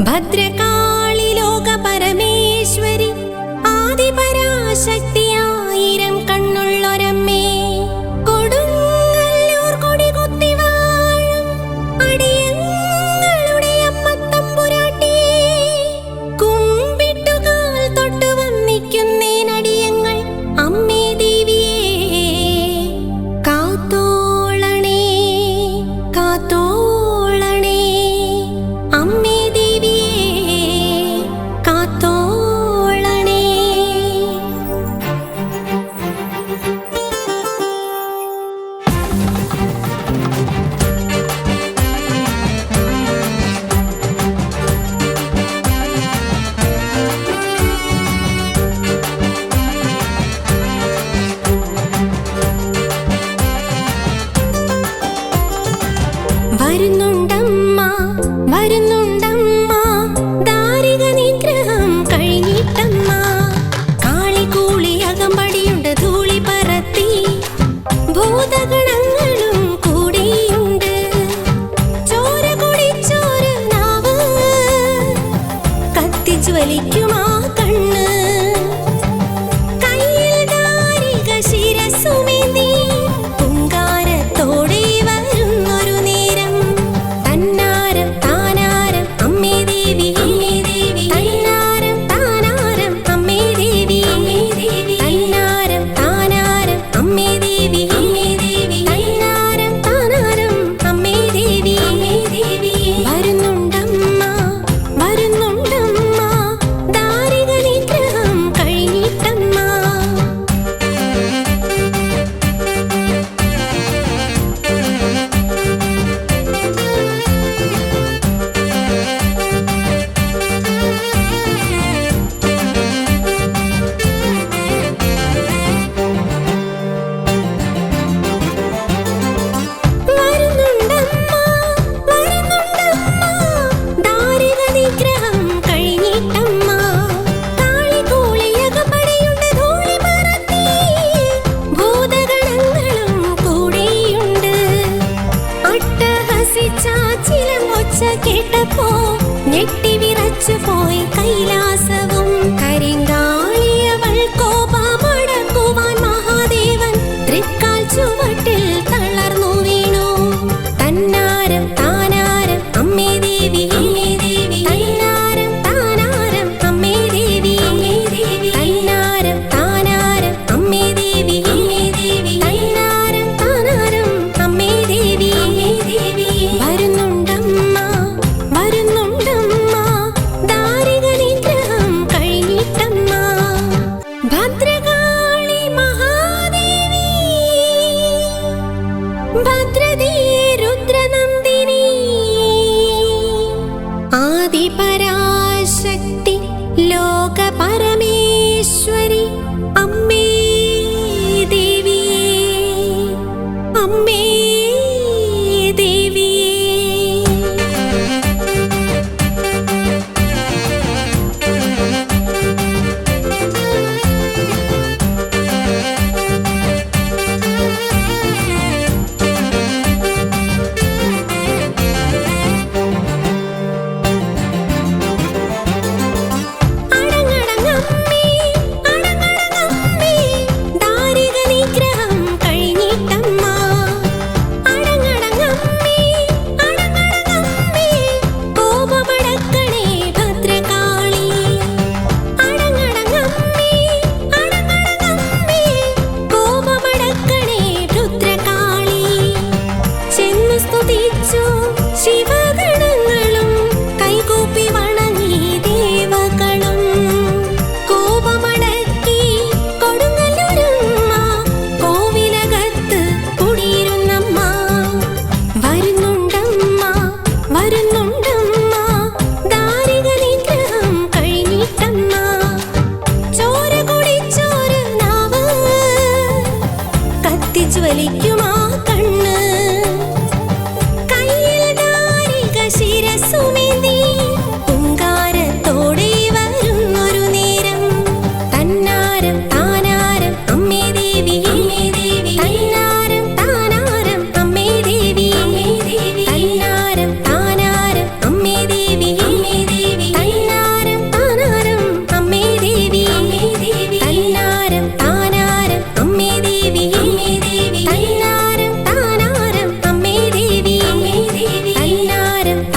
ഭദ്രകാളി ലോക പരമേശ്വരി ആദിപരാശക്തി ആയിരം കണ്ണുള്ളൊരമ്മേ കൊടുങ്ങല്ലൂർ കൊടി കുത്തി വാഴും അടിയങ്ങളുടെ അമ്മത്തമ്പുരാട്ടിയേ കുമ്പിട്ടുകാൽ തൊട്ട് വന്ദിക്കുന്നേനടിയങ്ങൾ അമ്മേ ദേവിയേ കാത്തോളണേ കാത്തോളണേ അമ്മേ വരുന്നുണ്ടമ്മ വരുന്നുണ്ടമ്മ ദാരിക നിഗ്രഹം കഴിഞ്ഞിട്ടമ്മ കാളികൂളി അകമ്പടിയുണ്ട് ധൂളി പറത്തി ഭൂതഗണങ്ങളും കൂടെയുണ്ട് ചോര കുടിച്ചോര നാവ് കത്തിച്ചു വലിക്കുമാ കണ്ണ് കയ്യിൽ ദാരിക ശിരസുമേന്തി പുങ്കാരത്തോടെ കേട്ടപ്പോ ഞെട്ടി വിറച്ചു പോയി കൈലാസവും കരിങ്കാളിയവൾ കോപമടക്കുവാൻ മഹാദേവൻ തൃക്കാൽ ചുവട്ടിൽ തളർന്നു വീണു തന്നാരം താനാരം അമ്മേ ദേവി തന്നാരം താനാരം അമ്മേ ദേവി തന്നാരം താനാരം അമ്മേ ദേവി തന്നാരം താനാരം അമ്മേ ദേവി വരുന്നുണ്ടമ്മ വരുന്നുണ്ടമ്മ ദാരിക നിഗ്രഹം കഴിഞ്ഞിട്ടമ്മ ഭദ്രകാളി മഹാദേവി ഭദ്രതീ രുദ്രനന്ദിനി ആദിപരാശക്തി ലോക പരമേശ്വരി അമ്മേ ദേവിയേ അമ്മേ ശിവഗണങ്ങളും കൈകൂപ്പി വണങ്ങി ദേവകളും കോപമടക്കി കൊടുങ്ങല്ലൂരമ്മ കോവിലകത്ത് കുടിയിരുന്നമ്മ വരുന്നുണ്ടമ്മ വരുന്നുണ്ടമ്മ ദാരിക നിഗ്രഹം കഴിഞ്ഞിട്ടമ്മ ചോര കുടിച്ചോര നാവ് കത്തിച്ചു വലിക്കുമാ കണ്ണ് ശിരസുമേന്തി പുങ്കാരത്തോടെ വരുന്നൊരു നേരം തന്നാരം താനാരം അമ്മേ ദേവി തന്നാരം താനാരം അമ്മേ ദേവി തന്നാരം താനാരം അമ്മേ ദേവി തന്നാരം